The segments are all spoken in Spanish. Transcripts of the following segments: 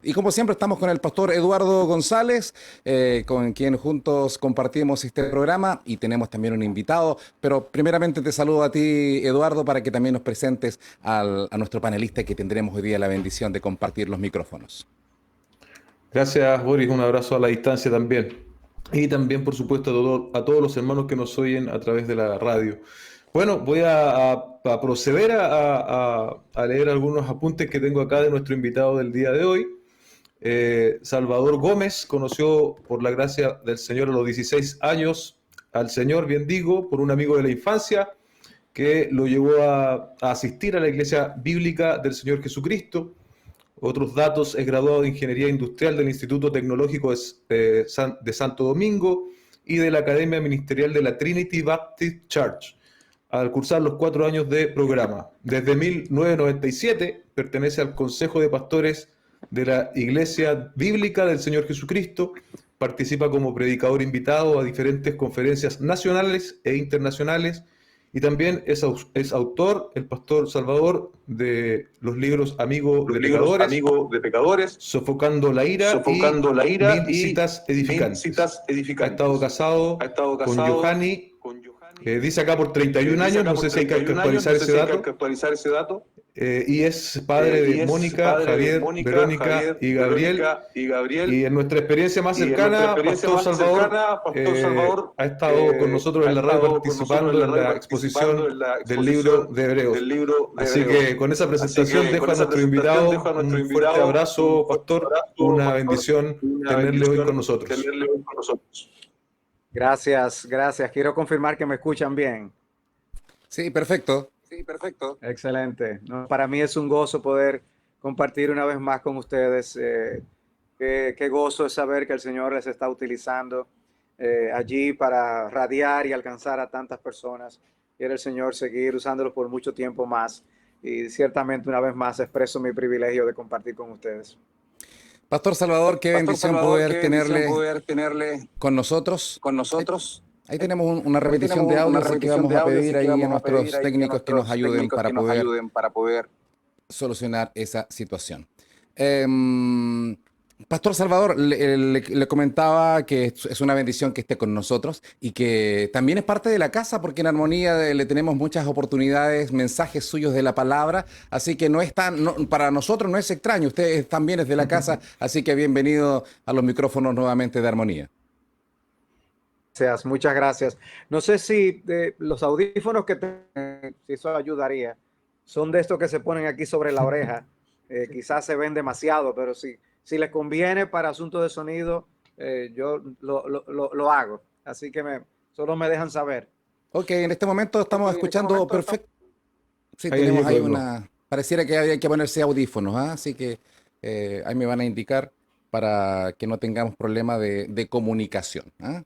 Y como siempre estamos con el pastor Eduardo González, con quien juntos compartimos este programa y tenemos también un invitado. Pero primeramente te saludo a ti, Eduardo, para que también nos presentes a nuestro panelista que tendremos hoy día la bendición de compartir los micrófonos. Gracias, Boris. Un abrazo a la distancia también. Y también, por supuesto, a todos los hermanos que nos oyen a través de la radio. Bueno, voy a proceder a leer algunos apuntes que tengo acá de nuestro invitado del día de hoy. Salvador Gómez conoció por la gracia del Señor a los 16 años al Señor, bien digo, por un amigo de la infancia que lo llevó a asistir a la Iglesia Bíblica del Señor Jesucristo. Otros datos: es graduado de Ingeniería Industrial del Instituto Tecnológico de Santo Domingo y de la Academia Ministerial de la Trinity Baptist Church, al cursar los 4 años de programa. Desde 1997 pertenece al Consejo de Pastores de la Iglesia Bíblica del Señor Jesucristo, participa como predicador invitado a diferentes conferencias nacionales e internacionales, y también es autor, el pastor Salvador, de los libros Amigo de Pecadores, Sofocando la Ira y Citas Edificantes. Ha estado casado con Johanny, dice acá por 31 años, no sé si hay que actualizar ese dato. Y es padre de Mónica, Javier, Verónica y Gabriel. Y en nuestra experiencia más cercana, Pastor Salvador ha estado con nosotros en la radio participando en la exposición del libro de Hebreos. Así que con esa presentación dejo a nuestro invitado un fuerte abrazo, Pastor. Una bendición tenerle hoy con nosotros. Gracias, gracias. Quiero confirmar que me escuchan bien. Sí, perfecto. Sí, perfecto. Excelente. No, para mí es un gozo poder compartir una vez más con ustedes. Qué gozo es saber que el Señor les está utilizando allí para radiar y alcanzar a tantas personas. Quiere el Señor seguir usándolo por mucho tiempo más. Y ciertamente una vez más expreso mi privilegio de compartir con ustedes. Pastor Salvador, qué bendición poder tenerle con nosotros. Ahí tenemos una repetición de audio, así que vamos a pedir ahí a nuestros técnicos que nos ayuden para poder solucionar esa situación. Pastor Salvador, le comentaba que es una bendición que esté con nosotros y que también es parte de la casa, porque en Armonía le tenemos muchas oportunidades, mensajes suyos de la palabra, así que para nosotros no es extraño, usted también es de la casa, así que bienvenido a los micrófonos nuevamente de Armonía. Gracias, muchas gracias. No sé si los audífonos si eso ayudaría, son de estos que se ponen aquí sobre la oreja. Quizás se ven demasiado, pero si les conviene para asuntos de sonido, yo lo hago. Así que solo me dejan saber. Ok, en este momento estamos escuchando perfecto. Sí, tenemos ahí pareciera que había que ponerse audífonos, ¿eh? Así que ahí me van a indicar para que no tengamos problema de comunicación, ¿eh?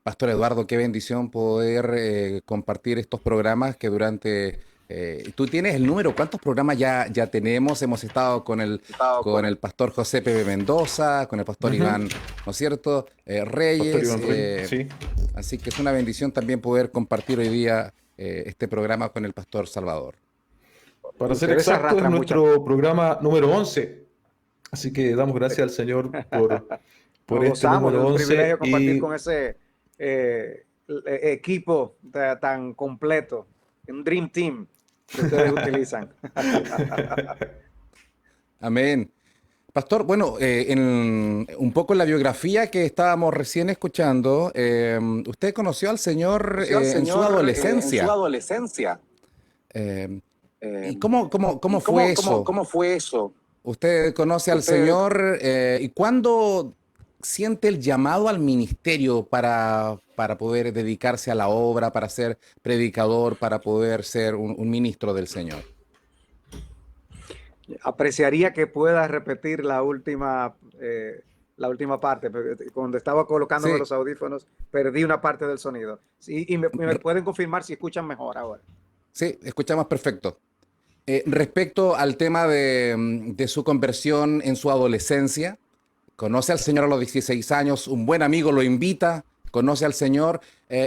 Pastor Eduardo, qué bendición poder compartir estos programas que durante... tú tienes el número, ¿cuántos programas ya tenemos? Hemos estado con el pastor José Pepe Mendoza, con el pastor Iván, ¿no es cierto? Reyes. Sí. Así que es una bendición también poder compartir hoy día este programa con el pastor Salvador. Para ser exacto, es nuestro programa número 11. Así que damos gracias al Señor por este número 11. Es un privilegio compartir con ese equipo tan completo, un Dream Team que ustedes utilizan. Amén. Pastor, bueno, un poco en la biografía que estábamos recién escuchando, usted conoció al Señor en su adolescencia. ¿Y cómo fue eso? ¿Cómo fue eso? Usted conoce al Señor y ¿cuándo siente el llamado al ministerio para poder dedicarse a la obra, para ser predicador, para poder ser un ministro del Señor? Apreciaría que pueda repetir la última parte, porque cuando estaba colocándome los audífonos perdí una parte del sonido. Sí, y me pueden confirmar si escuchan mejor ahora. Sí, escuchamos perfecto. Respecto al tema de su conversión en su adolescencia, conoce al Señor a los 16 años, un buen amigo lo invita. conoce al Señor,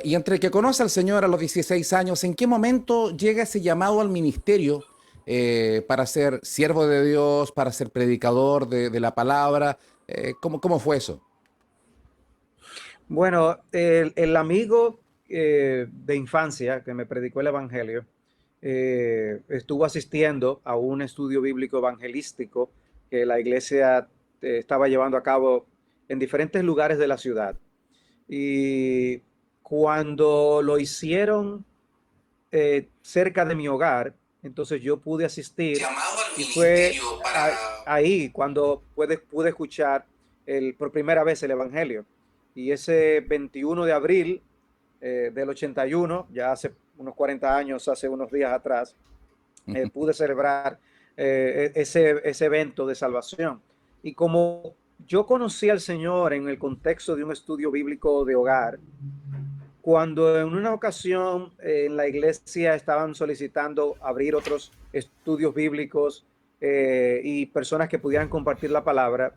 y entre que conoce al Señor a los 16 años, ¿en qué momento llega ese llamado al ministerio para ser siervo de Dios, para ser predicador de la palabra? ¿Cómo fue eso? Bueno, el amigo de infancia que me predicó el Evangelio estuvo asistiendo a un estudio bíblico evangelístico que la iglesia estaba llevando a cabo en diferentes lugares de la ciudad. Y cuando lo hicieron cerca de mi hogar, entonces yo pude asistir y fue ahí cuando pude escuchar por primera vez el Evangelio. Y ese 21 de abril del 81, ya hace unos 40 años, hace unos días atrás, pude celebrar ese evento de salvación. Y como yo conocí al Señor en el contexto de un estudio bíblico de hogar, cuando en una ocasión en la iglesia estaban solicitando abrir otros estudios bíblicos y personas que pudieran compartir la palabra,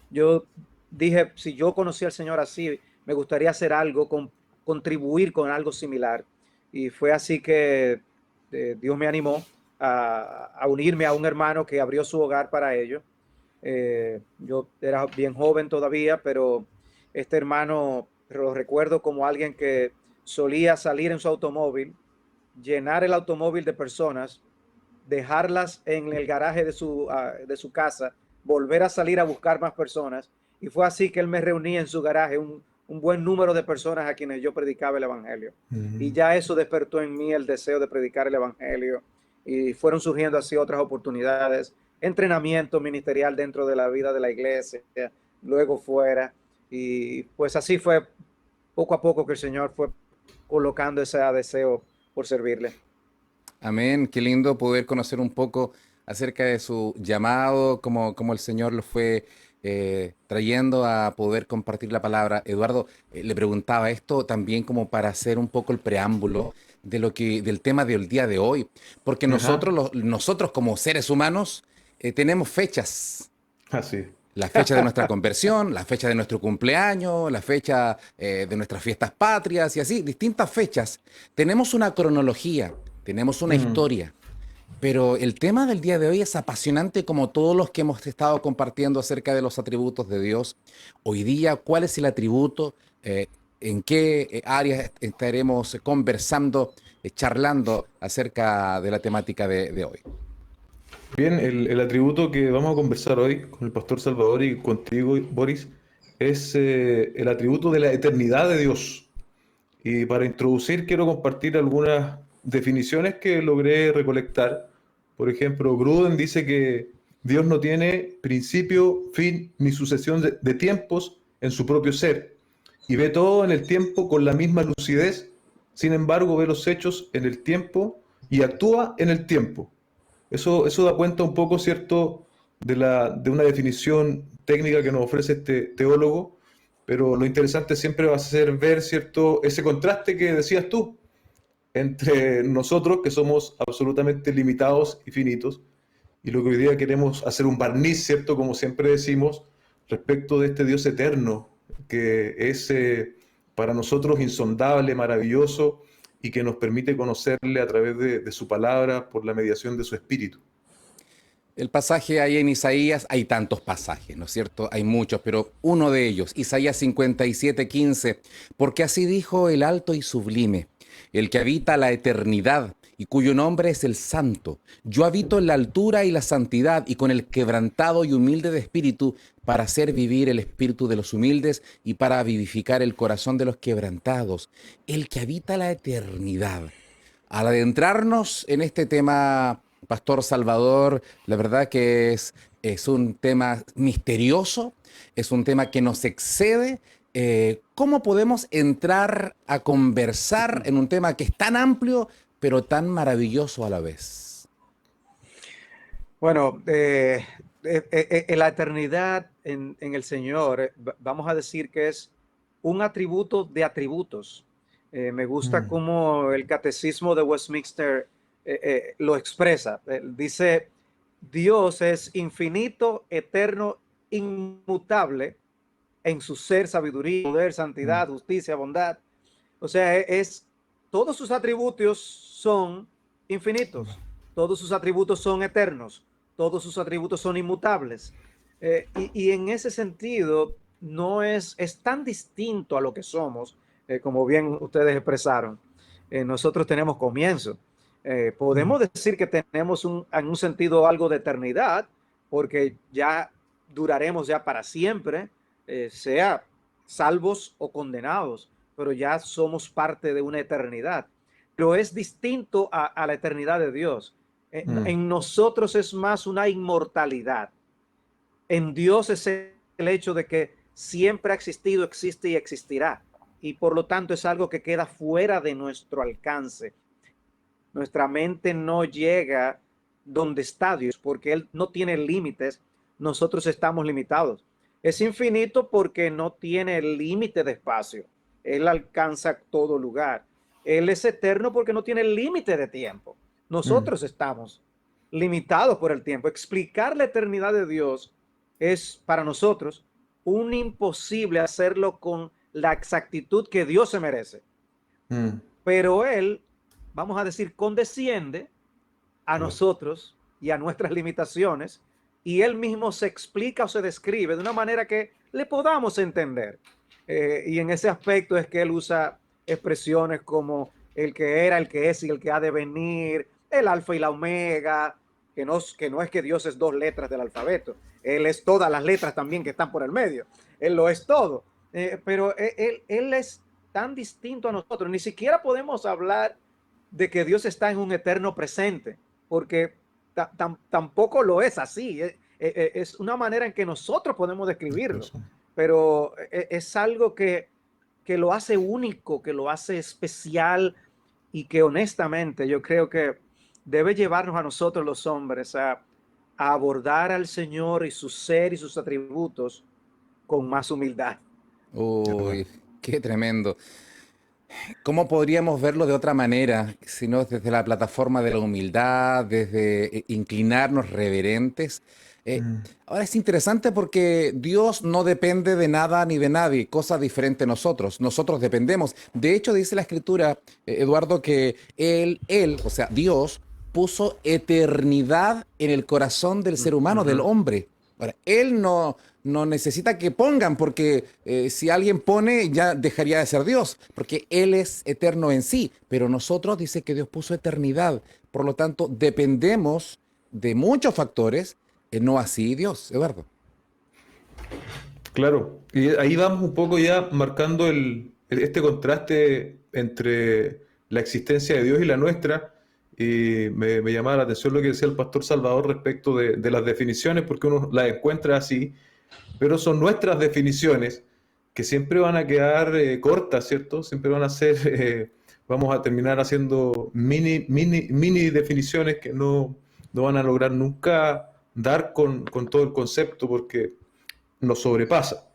yo dije, si yo conocí al Señor así, me gustaría hacer algo, contribuir con algo similar. Y fue así que Dios me animó a unirme a un hermano que abrió su hogar para ello. Yo era bien joven todavía, pero este hermano lo recuerdo como alguien que solía salir en su automóvil, llenar el automóvil de personas, dejarlas en el garaje de su casa, volver a salir a buscar más personas. Y fue así que él me reunía en su garaje un buen número de personas a quienes yo predicaba el Evangelio. Y ya eso despertó en mí el deseo de predicar el Evangelio. Y fueron surgiendo así otras oportunidades, entrenamiento ministerial dentro de la vida de la iglesia, luego fuera. Y pues así fue poco a poco que el Señor fue colocando ese deseo por servirle. Amén, qué lindo poder conocer un poco acerca de su llamado, cómo el Señor lo fue trayendo a poder compartir la palabra. Eduardo, le preguntaba esto también como para hacer un poco el preámbulo del tema del día de hoy, porque Ajá. nosotros como seres humanos tenemos fechas. Así. La fecha de nuestra conversión, la fecha de nuestro cumpleaños, la fecha de nuestras fiestas patrias y así, distintas fechas. Tenemos una cronología, tenemos una historia, pero el tema del día de hoy es apasionante como todos los que hemos estado compartiendo acerca de los atributos de Dios. Hoy día, ¿cuál es el atributo? ¿En qué áreas estaremos conversando, charlando acerca de la temática de hoy? Bien, el atributo que vamos a conversar hoy con el pastor Salvador y contigo, Boris, es el atributo de la eternidad de Dios. Y para introducir quiero compartir algunas definiciones que logré recolectar. Por ejemplo, Gruden dice que Dios no tiene principio, fin ni sucesión de tiempos en su propio ser y ve todo en el tiempo con la misma lucidez, sin embargo ve los hechos en el tiempo y actúa en el tiempo. Eso da cuenta un poco, ¿cierto?, de una definición técnica que nos ofrece este teólogo, pero lo interesante siempre va a ser ver, ¿cierto?, ese contraste que decías tú entre nosotros, que somos absolutamente limitados y finitos, y lo que hoy día queremos hacer un barniz, ¿cierto?, como siempre decimos, respecto de este Dios eterno, que es para nosotros insondable, maravilloso, y que nos permite conocerle a través de su palabra por la mediación de su espíritu. El pasaje ahí en Isaías, hay tantos pasajes, ¿no es cierto? Hay muchos, pero uno de ellos, Isaías 57:15, porque así dijo el alto y sublime, el que habita la eternidad y cuyo nombre es el Santo. Yo habito en la altura y la santidad y con el quebrantado y humilde de espíritu para hacer vivir el espíritu de los humildes y para vivificar el corazón de los quebrantados. El que habita la eternidad. Al adentrarnos en este tema, Pastor Salvador, la verdad que es un tema misterioso, es un tema que nos excede. ¿Cómo podemos entrar a conversar en un tema que es tan amplio, pero tan maravilloso a la vez? Bueno, la eternidad en el Señor, vamos a decir que es un atributo de atributos. Me gusta Mm. cómo el catecismo de Westminster lo expresa. Dice, Dios es infinito, eterno, inmutable, en su ser, sabiduría, poder, santidad, justicia, bondad. O sea, todos sus atributos son infinitos, todos sus atributos son eternos, todos sus atributos son inmutables. Y en ese sentido, no es tan distinto a lo que somos, como bien ustedes expresaron. Nosotros tenemos comienzo. Podemos decir que tenemos en un sentido algo de eternidad, porque ya duraremos ya para siempre, sea salvos o condenados, pero ya somos parte de una eternidad. Pero es distinto a la eternidad de Dios. En nosotros es más una inmortalidad. En Dios es el hecho de que siempre ha existido, existe y existirá. Y por lo tanto es algo que queda fuera de nuestro alcance. Nuestra mente no llega donde está Dios, porque Él no tiene límites. Nosotros estamos limitados. Es infinito porque no tiene límite de espacio. Él alcanza todo lugar. Él es eterno porque no tiene límite de tiempo. Nosotros estamos limitados por el tiempo. Explicar la eternidad de Dios es para nosotros un imposible hacerlo con la exactitud que Dios se merece. Pero Él, vamos a decir, condesciende a nosotros y a nuestras limitaciones, y Él mismo se explica o se describe de una manera que le podamos entender. Y en ese aspecto es que Él usa expresiones como el que era, el que es y el que ha de venir, el alfa y la omega, que no es que Dios es 2 letras del alfabeto. Él es todas las letras también que están por el medio. Él lo es todo. Pero él es tan distinto a nosotros. Ni siquiera podemos hablar de que Dios está en un eterno presente, porque tampoco lo es así. Es una manera en que nosotros podemos describirlo, pero es algo que lo hace único, que lo hace especial, y que honestamente yo creo que debe llevarnos a nosotros los hombres a abordar al Señor y su ser y sus atributos con más humildad. Uy, qué tremendo. ¿Cómo podríamos verlo de otra manera, si no desde la plataforma de la humildad, desde inclinarnos reverentes? Ahora es interesante porque Dios no depende de nada ni de nadie, cosa diferente a nosotros. Nosotros dependemos. De hecho, dice la Escritura, Eduardo, que o sea, Dios, puso eternidad en el corazón del ser humano, del hombre. Ahora, Él no necesita que pongan, porque si alguien pone, ya dejaría de ser Dios, porque Él es eterno en sí. Pero nosotros, dice que Dios puso eternidad. Por lo tanto, dependemos de muchos factores, no así Dios, Eduardo. Claro, y ahí vamos un poco ya marcando este contraste entre la existencia de Dios y la nuestra. Y me llamaba la atención lo que decía el pastor Salvador respecto de las definiciones, porque uno las encuentra así, pero son nuestras definiciones que siempre van a quedar cortas, ¿cierto? Siempre van a ser, vamos a terminar haciendo mini definiciones que no van a lograr nunca dar con todo el concepto, porque nos sobrepasa.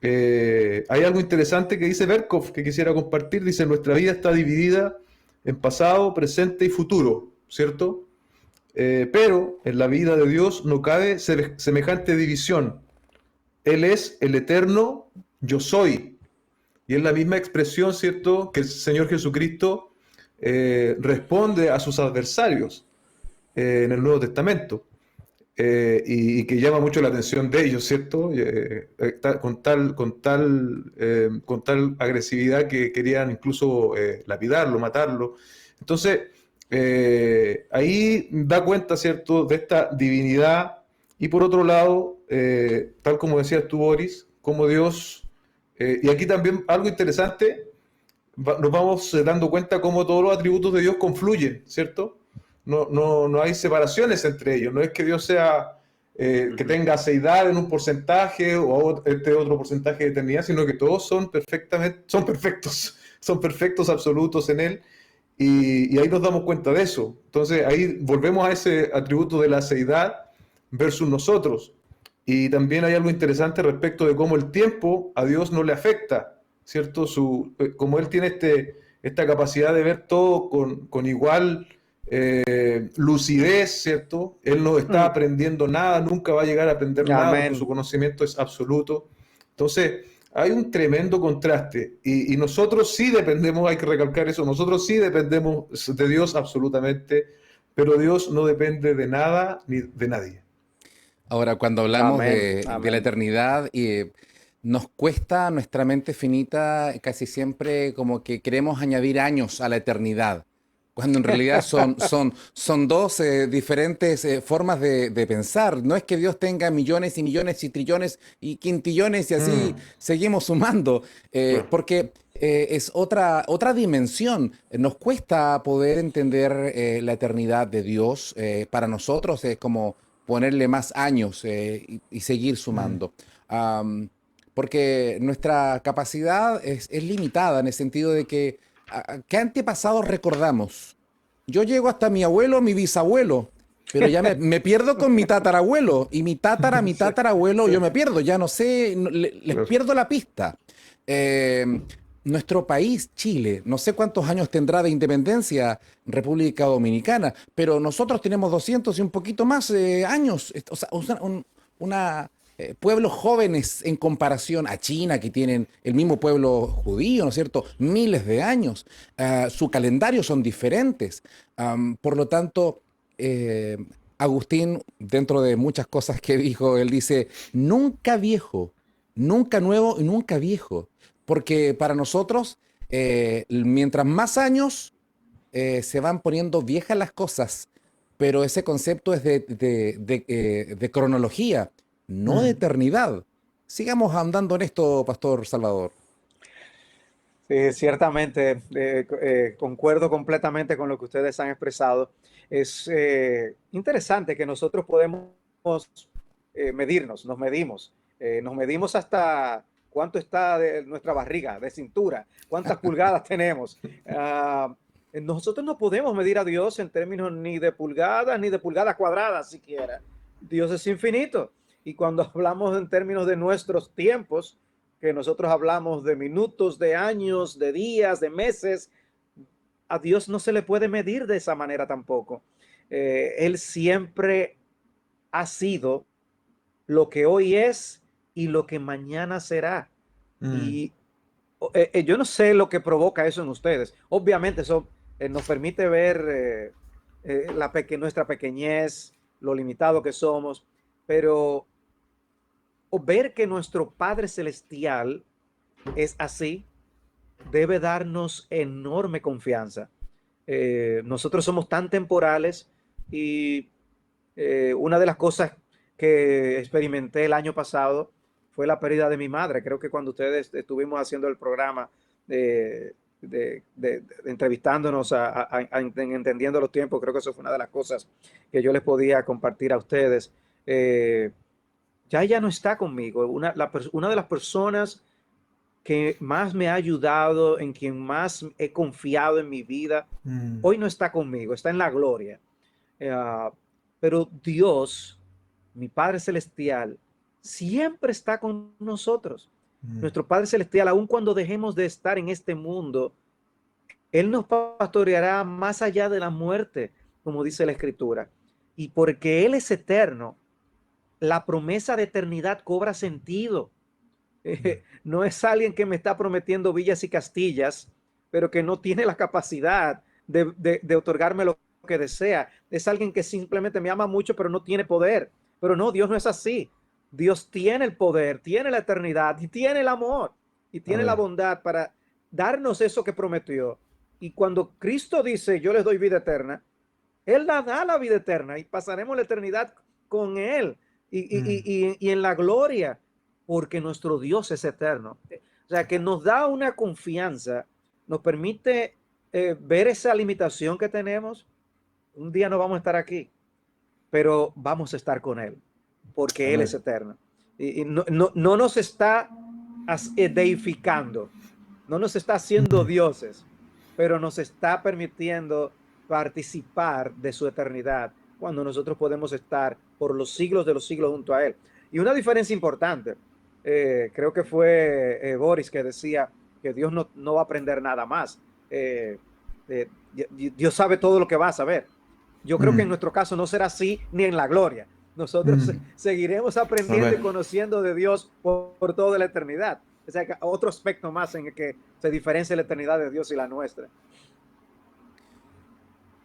Hay algo interesante que dice Berkov que quisiera compartir. Dice: nuestra vida está dividida en pasado, presente y futuro, ¿cierto? Pero en la vida de Dios no cabe semejante división. Él es el eterno yo soy. Y es la misma expresión, ¿cierto?, que el Señor Jesucristo responde a sus adversarios en el Nuevo Testamento. Y que llama mucho la atención de ellos, ¿cierto? Con tal agresividad que querían incluso lapidarlo, matarlo. Entonces, ahí da cuenta, ¿cierto?, de esta divinidad. Y por otro lado, tal como decías tú, Boris, como Dios, y aquí también algo interesante, nos vamos dando cuenta cómo todos los atributos de Dios confluyen, ¿cierto? No hay separaciones entre ellos. No es que Dios sea que tenga aceidad en un porcentaje o este otro porcentaje de eternidad, sino que todos son perfectos absolutos en Él. Y ahí nos damos cuenta de eso. Entonces ahí volvemos a ese atributo de la aceidad versus nosotros. Y también hay algo interesante respecto de cómo el tiempo a Dios no le afecta, ¿cierto? Como Él tiene esta capacidad de ver todo con igual lucidez, ¿cierto? Él no está aprendiendo nada, nunca va a llegar a aprender nada, porque su conocimiento es absoluto. Entonces, hay un tremendo contraste y nosotros sí dependemos, hay que recalcar eso, nosotros sí dependemos de Dios absolutamente, pero Dios no depende de nada ni de nadie. Ahora, cuando hablamos Amén, de la amén. eternidad, nos cuesta, nuestra mente finita, casi siempre como que queremos añadir años a la eternidad, cuando en realidad son dos diferentes formas de pensar. No es que Dios tenga millones y millones y trillones y quintillones y así Mm, seguimos sumando, claro. porque es otra dimensión. Nos cuesta poder entender la eternidad de Dios. Para nosotros es como ponerle más años y seguir Mm, sumando. Am, Porque nuestra capacidad es limitada en el sentido de que, ¿qué antepasados recordamos? Yo llego hasta mi abuelo, mi bisabuelo, pero ya me pierdo con mi tatarabuelo y mi sí, tatarabuelo, sí, yo me pierdo, ya no sé, les claro. pierdo la pista. Eh, Nuestro país, Chile, no sé cuántos años tendrá de independencia República Dominicana, pero nosotros tenemos 200 y un poquito más años, o sea, una, pueblos jóvenes en comparación a China, que tienen el mismo pueblo judío, ¿no es cierto? Miles de años. Su calendario son diferentes. Por lo tanto, eh, Agustín, dentro de muchas cosas que dijo, él dice, nunca viejo, nunca nuevo y nunca viejo. Porque para nosotros, mientras más años, se van poniendo viejas las cosas, pero ese concepto es de cronología, no de Mm. eternidad. Sigamos andando en esto, Pastor Salvador. Sí, ciertamente, concuerdo completamente con lo que ustedes han expresado. Es interesante que nosotros podemos medirnos, nos medimos hasta cuánto está de nuestra barriga, de cintura, cuántas pulgadas tenemos. Ah, Nosotros no podemos medir a Dios en términos ni de pulgadas ni de pulgadas cuadradas siquiera. Dios es infinito. Y cuando hablamos en términos de nuestros tiempos, que nosotros hablamos de minutos, de años, de días, de meses, a Dios no se le puede medir de esa manera tampoco. Él siempre ha sido lo que hoy es y lo que mañana será. Mm. Y yo no sé lo que provoca eso en ustedes. Obviamente eso nos permite ver nuestra pequeñez, lo limitado que somos, pero o ver que nuestro Padre Celestial es así, debe darnos enorme confianza. Nosotros somos tan temporales y una de las cosas que experimenté el año pasado fue la pérdida de mi madre. Creo que cuando ustedes estuvimos haciendo el programa entrevistándonos entendiendo los tiempos, creo que eso fue una de las cosas que yo les podía compartir a ustedes. Eh, ya ella no está conmigo. Una de las personas que más me ha ayudado, en quien más he confiado en mi vida, Mm. hoy no está conmigo, está en la gloria. Eh, pero Dios, mi Padre Celestial, siempre está con nosotros. Mm. Nuestro Padre Celestial, aun cuando dejemos de estar en este mundo, Él nos pastoreará más allá de la muerte, como dice la Escritura. Y porque Él es eterno, la promesa de eternidad cobra sentido. No es alguien que me está prometiendo villas y castillas, pero que no tiene la capacidad de otorgarme lo que desea. Es alguien que simplemente me ama mucho, pero no tiene poder. Pero no, Dios no es así. Dios tiene el poder, tiene la eternidad y tiene el amor y tiene la Amén. bondad para darnos eso que prometió. Y cuando Cristo dice, yo les doy vida eterna, Él la da la vida eterna y pasaremos la eternidad con Él Mm. y en la gloria, porque nuestro Dios es eterno. O sea, que nos da una confianza, nos permite ver esa limitación que tenemos. Un día no vamos a estar aquí, pero vamos a estar con Él, porque Él es Amén. eterno. Y no nos está deificando, no nos está haciendo Mm. dioses, pero nos está permitiendo participar de su eternidad cuando nosotros podemos estar por los siglos de los siglos junto a Él. Y una diferencia importante, creo que fue Boris que decía que Dios no va a aprender nada más. Eh, Dios sabe todo lo que va a saber. Yo creo que en Mm. nuestro caso no será así ni en la gloria. nosotros seguiremos aprendiendo Amén. y conociendo de Dios por toda la eternidad. O sea, otro aspecto más en el que se diferencia la eternidad de Dios y la nuestra.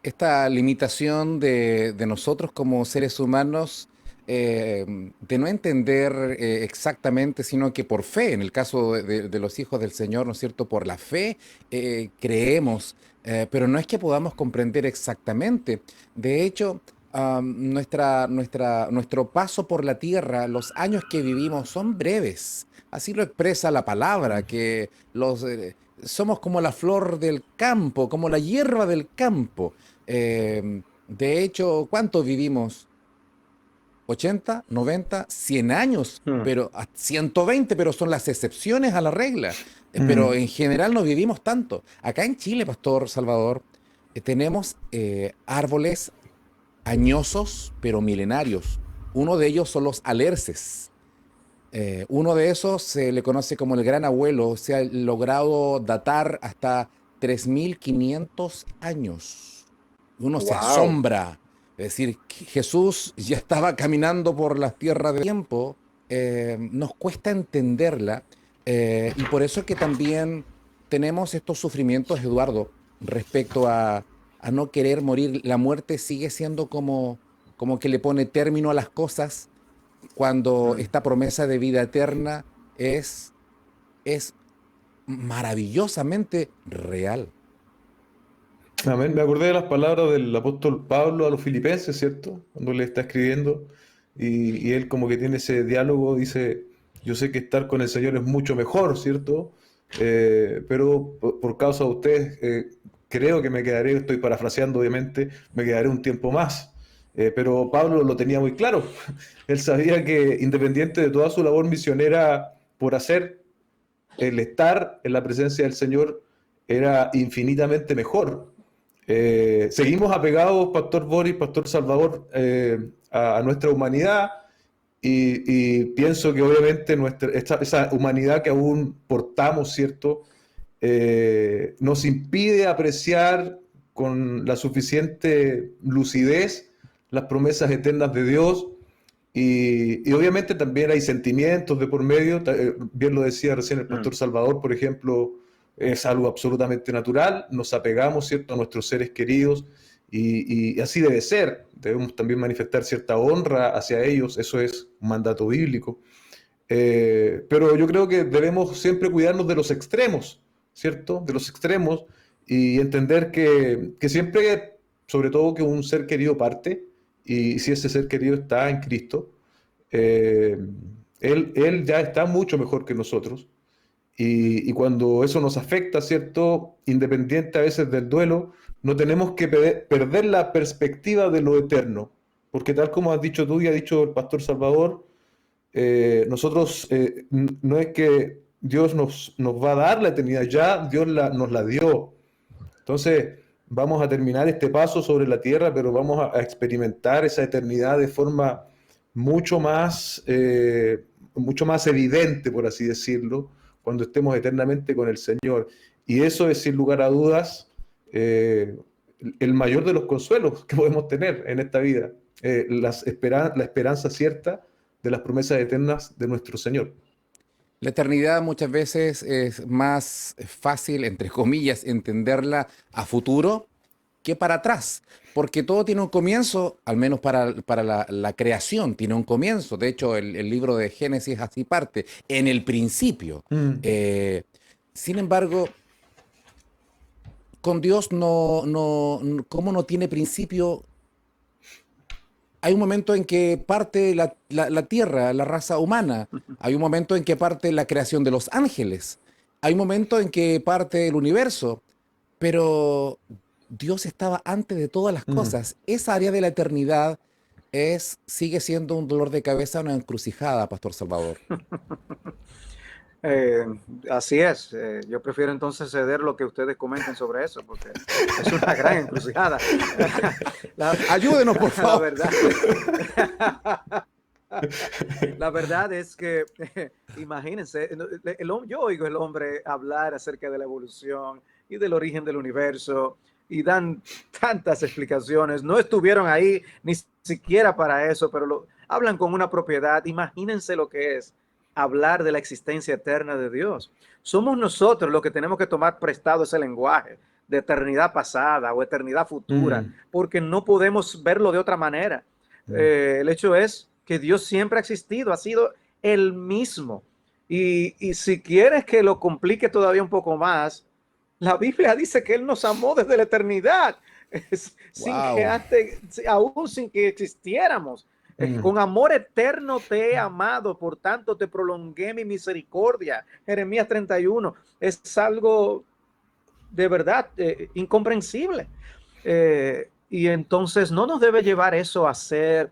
Esta limitación de nosotros como seres humanos, de no entender exactamente, sino que por fe, en el caso de los hijos del Señor, ¿no es cierto? Por la fe creemos, pero no es que podamos comprender exactamente. De hecho, nuestro paso por la tierra, los años que vivimos son breves. Así lo expresa la palabra, que somos como la flor del campo, como la hierba del campo. De hecho, ¿cuánto vivimos? 80, 90, 100 años, Hmm. pero a 120, pero son las excepciones a la regla. Pero Mm. en general no vivimos tanto. Acá en Chile, Pastor Salvador, tenemos árboles añosos, pero milenarios. Uno de ellos son los alerces. Uno de esos se le conoce como el gran abuelo, se ha logrado datar hasta 3.500 años. Uno se Wow. asombra, es decir, que Jesús ya estaba caminando por las tierras del tiempo, nos cuesta entenderla, y por eso es que también tenemos estos sufrimientos, Eduardo, respecto a no querer morir. La muerte sigue siendo como que le pone término a las cosas cuando Hmm. esta promesa de vida eterna es maravillosamente real. Amén. Me acordé de las palabras del apóstol Pablo a los filipenses, ¿cierto? Cuando le está escribiendo y él como que tiene ese diálogo, dice, yo sé que estar con el Señor es mucho mejor, ¿cierto? Pero por causa de ustedes, creo que me quedaré, estoy parafraseando obviamente, me quedaré un tiempo más. Pero Pablo lo tenía muy claro. Él sabía que independiente de toda su labor misionera por hacer, el estar en la presencia del Señor era infinitamente mejor. Seguimos apegados, Pastor Boris, Pastor Salvador, a nuestra humanidad y pienso que obviamente esa humanidad que aún portamos, ¿cierto? Nos impide apreciar con la suficiente lucidez las promesas eternas de Dios y obviamente también hay sentimientos de por medio, bien lo decía recién el Hmm. pastor Salvador, por ejemplo, es algo absolutamente natural, nos apegamos, ¿cierto?, a nuestros seres queridos y así debe ser, debemos también manifestar cierta honra hacia ellos, eso es un mandato bíblico. Pero yo creo que debemos siempre cuidarnos de los extremos, ¿cierto? De los extremos y entender que siempre, sobre todo que un ser querido parte, y si ese ser querido está en Cristo, eh, él ya está mucho mejor que nosotros. Y cuando eso nos afecta, ¿cierto? Independiente a veces del duelo, no tenemos que perder la perspectiva de lo eterno. Porque tal como has dicho tú y ha dicho el pastor Salvador, nosotros no es que Dios nos va a dar la eternidad, ya Dios nos la dio. Entonces, vamos a terminar este paso sobre la tierra, pero vamos a experimentar esa eternidad de forma mucho más evidente, por así decirlo, cuando estemos eternamente con el Señor. Y eso es, sin lugar a dudas, eh, el mayor de los consuelos que podemos tener en esta vida, la esperanza cierta de las promesas eternas de nuestro Señor. La eternidad muchas veces es más fácil, entre comillas, entenderla a futuro que para atrás, porque todo tiene un comienzo, al menos para la creación, tiene un comienzo. De hecho, el libro de Génesis así parte, en el principio. Mm, Eh, Sin embargo, con Dios como no tiene principio, hay un momento en que parte la tierra, la raza humana. Hay un momento en que parte la creación de los ángeles. Hay un momento en que parte el universo. Pero Dios estaba antes de todas las mm. cosas. Esa área de la eternidad sigue siendo un dolor de cabeza, una encrucijada, Pastor Salvador. Eh, Así es. Yo prefiero entonces ceder lo que ustedes comenten sobre eso, porque es una gran encrucijada. La, Ayúdenos, por la favor. verdad, la verdad es que, imagínense, yo oigo el hombre hablar acerca de la evolución y del origen del universo y dan tantas explicaciones. No estuvieron ahí ni siquiera para eso, pero hablan con una propiedad. Imagínense lo que es hablar de la existencia eterna de Dios. Somos nosotros los que tenemos que tomar prestado ese lenguaje de eternidad pasada o eternidad futura, porque no podemos verlo de otra manera. El hecho es que Dios siempre ha existido, ha sido el mismo. Y si quieres que lo complique todavía un poco más, la Biblia dice que Él nos amó desde la eternidad, aún sin que existiéramos. Con amor eterno te he amado, por tanto te prolongué mi misericordia. Jeremías 31. Es algo de verdad incomprensible. Y entonces no nos debe llevar eso a ser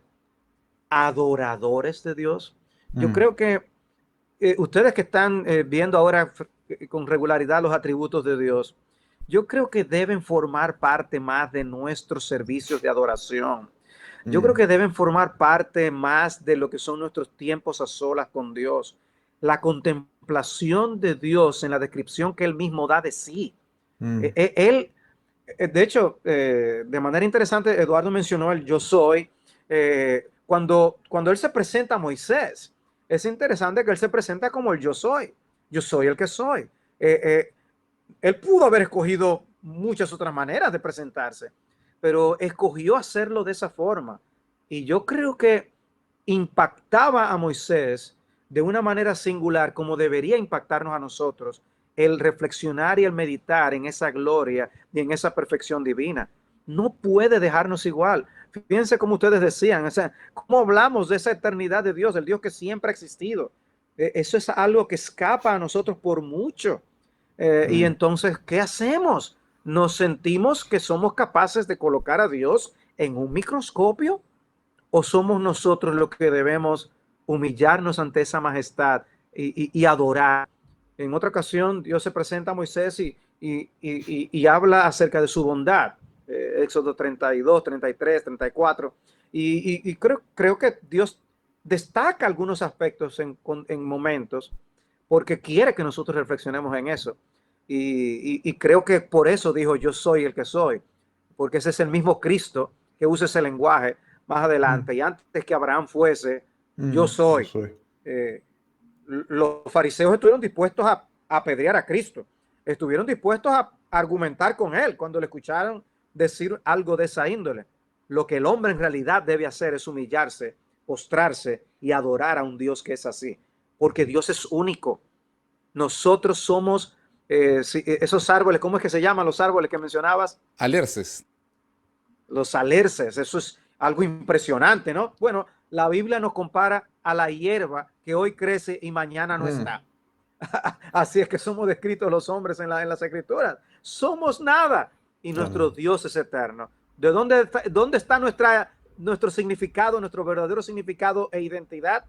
adoradores de Dios. Yo creo que ustedes que están viendo ahora con regularidad los atributos de Dios, yo creo que deben formar parte más de nuestros servicios de adoración. Yo creo que deben formar parte más de lo que son nuestros tiempos a solas con Dios. La contemplación de Dios en la descripción que Él mismo da de sí. Él, de hecho, de manera interesante, Eduardo mencionó el yo soy. Cuando Él se presenta a Moisés, es interesante que Él se presenta como el yo soy. Yo soy el que soy. Él pudo haber escogido muchas otras maneras de presentarse, pero escogió hacerlo de esa forma. Y yo creo que impactaba a Moisés de una manera singular, como debería impactarnos a nosotros, el reflexionar y el meditar en esa gloria y en esa perfección divina. No puede dejarnos igual. Fíjense como ustedes decían, o sea, cómo hablamos de esa eternidad de Dios, el Dios que siempre ha existido. Eso es algo que escapa a nosotros por mucho. Y entonces, ¿qué hacemos? ¿Nos sentimos que somos capaces de colocar a Dios en un microscopio? ¿O somos nosotros los que debemos humillarnos ante esa majestad y adorar? En otra ocasión, Dios se presenta a Moisés y habla acerca de su bondad. Éxodo 32, 33, 34. Y creo que Dios destaca algunos aspectos en momentos porque quiere que nosotros reflexionemos en eso. Y creo que por eso dijo yo soy el que soy, porque ese es el mismo Cristo que usa ese lenguaje más adelante. Y antes que Abraham fuese, yo soy. Los fariseos estuvieron dispuestos a apedrear a Cristo, estuvieron dispuestos a argumentar con él cuando le escucharon decir algo de esa índole. Lo que el hombre en realidad debe hacer es humillarse, postrarse y adorar a un Dios que es así, porque Dios es único. Nosotros somos esos árboles, ¿cómo es que se llaman los árboles que mencionabas? Alerces. Los alerces, eso es algo impresionante, ¿no? Bueno, la Biblia nos compara a la hierba que hoy crece y mañana no está. Así es que somos descritos los hombres en las escrituras. Somos nada y nuestro Dios es eterno. ¿De dónde está nuestro significado, nuestro verdadero significado e identidad?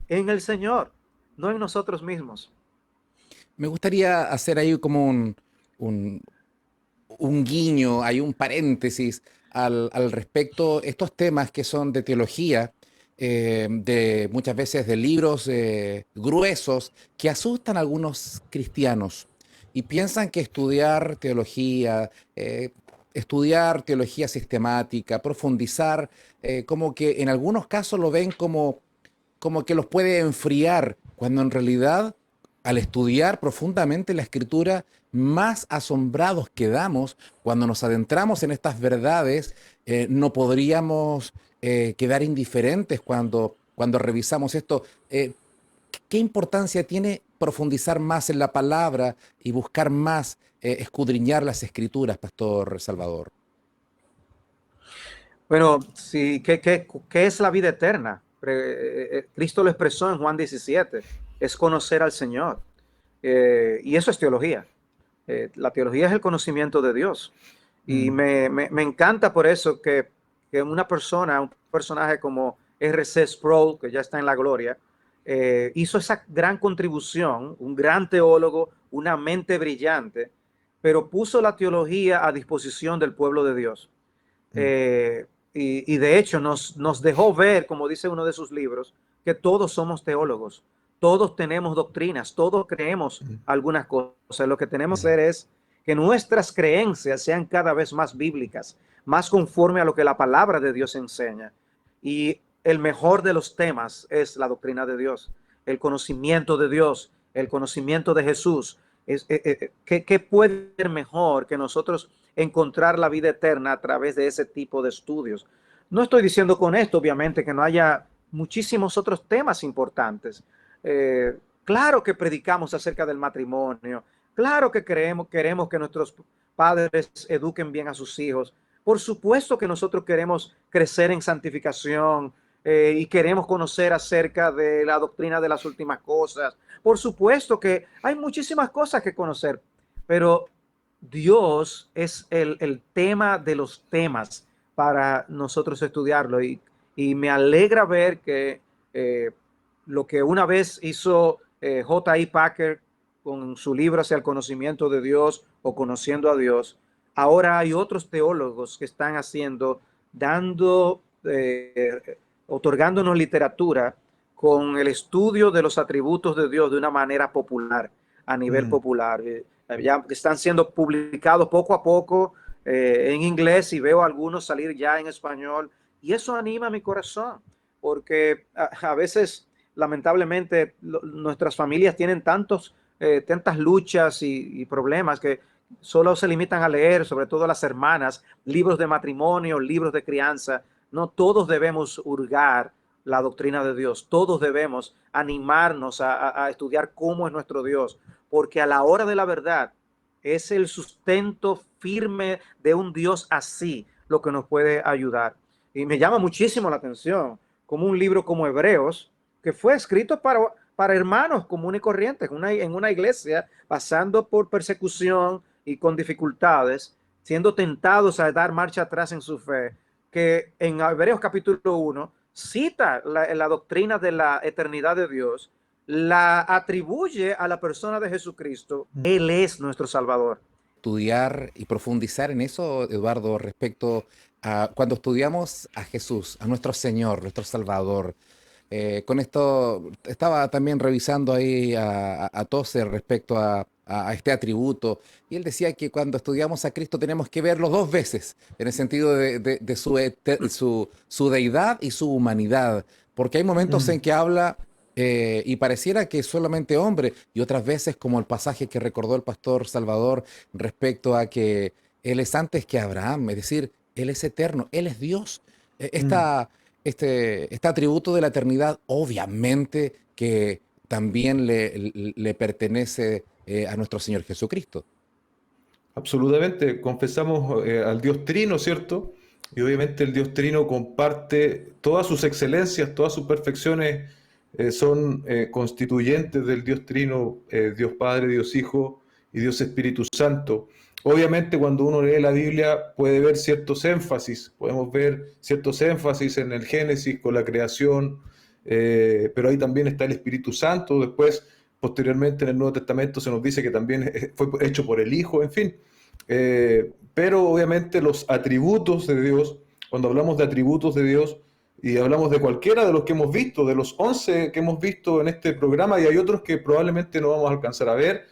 En el Señor, no en nosotros mismos. Me gustaría hacer ahí como un guiño, hay un paréntesis al respecto, estos temas que son de teología, de muchas veces de libros gruesos que asustan a algunos cristianos y piensan que estudiar teología sistemática, profundizar, como que en algunos casos lo ven como que los puede enfriar, cuando en realidad al estudiar profundamente la Escritura, más asombrados quedamos cuando nos adentramos en estas verdades. No podríamos quedar indiferentes cuando revisamos esto. ¿Qué importancia tiene profundizar más en la palabra y buscar más escudriñar las Escrituras, Pastor Salvador? Bueno, sí, ¿qué es la vida eterna? Cristo lo expresó en Juan 17, es conocer al Señor. Y eso es teología. La teología es el conocimiento de Dios. Y me encanta por eso que un personaje como R.C. Sproul, que ya está en la gloria, hizo esa gran contribución, un gran teólogo, una mente brillante, pero puso la teología a disposición del pueblo de Dios. Y de hecho nos dejó ver, como dice uno de sus libros, que todos somos teólogos, todos tenemos doctrinas, todos creemos algunas cosas. Lo que tenemos que hacer es que nuestras creencias sean cada vez más bíblicas, más conforme a lo que la palabra de Dios enseña. Y el mejor de los temas es la doctrina de Dios, el conocimiento de Dios, el conocimiento de Jesús. ¿Qué puede ser mejor que nosotros encontrar la vida eterna a través de ese tipo de estudios? No estoy diciendo con esto, obviamente, que no haya muchísimos otros temas importantes. Claro que predicamos acerca del matrimonio, claro que queremos que nuestros padres eduquen bien a sus hijos. Por supuesto que nosotros queremos crecer en santificación, y queremos conocer acerca de la doctrina de las últimas cosas. Por supuesto que hay muchísimas cosas que conocer, pero Dios es el tema de los temas para nosotros estudiarlo, y me alegra ver que lo que una vez hizo J.I. Packer con su libro Hacia el conocimiento de Dios o Conociendo a Dios, ahora hay otros teólogos que están haciendo, dando, otorgándonos literatura con el estudio de los atributos de Dios de una manera popular, a nivel popular. Ya están siendo publicados poco a poco en inglés, y veo algunos salir ya en español, y eso anima mi corazón, porque a veces, lamentablemente, nuestras familias tienen tantas luchas y problemas que solo se limitan a leer, sobre todo las hermanas, libros de matrimonio, libros de crianza. No todos debemos hurgar la doctrina de Dios, todos debemos animarnos a estudiar cómo es nuestro Dios, porque a la hora de la verdad es el sustento firme de un Dios así lo que nos puede ayudar. Y me llama muchísimo la atención como un libro como Hebreos, que fue escrito para hermanos comunes y corrientes en una iglesia, pasando por persecución y con dificultades, siendo tentados a dar marcha atrás en su fe, que en Hebreos capítulo 1 cita la doctrina de la eternidad de Dios, la atribuye a la persona de Jesucristo. Él es nuestro Salvador. Estudiar y profundizar en eso, Eduardo, respecto a cuando estudiamos a Jesús, a nuestro Señor, nuestro Salvador. Con esto estaba también revisando ahí a Tozer respecto a este atributo, y él decía que cuando estudiamos a Cristo tenemos que verlo dos veces, en el sentido de su deidad y su humanidad, porque hay momentos en que habla y pareciera que es solamente hombre, y otras veces, como el pasaje que recordó el pastor Salvador respecto a que Él es antes que Abraham, es decir, Él es eterno, Él es Dios. Este atributo de la eternidad, obviamente que también le pertenece a nuestro Señor Jesucristo. Absolutamente, confesamos al Dios Trino, ¿cierto? Y obviamente el Dios Trino comparte todas sus excelencias, todas sus perfecciones, son constituyentes del Dios Trino, Dios Padre, Dios Hijo y Dios Espíritu Santo. Obviamente cuando uno lee la Biblia puede ver ciertos énfasis, podemos ver ciertos énfasis en el Génesis con la creación, pero ahí también está el Espíritu Santo. Después, posteriormente en el Nuevo Testamento se nos dice que también fue hecho por el Hijo, en fin. Pero obviamente los atributos de Dios, cuando hablamos de atributos de Dios y hablamos de cualquiera de los que hemos visto, de los 11 que hemos visto en este programa, y hay otros que probablemente no vamos a alcanzar a ver,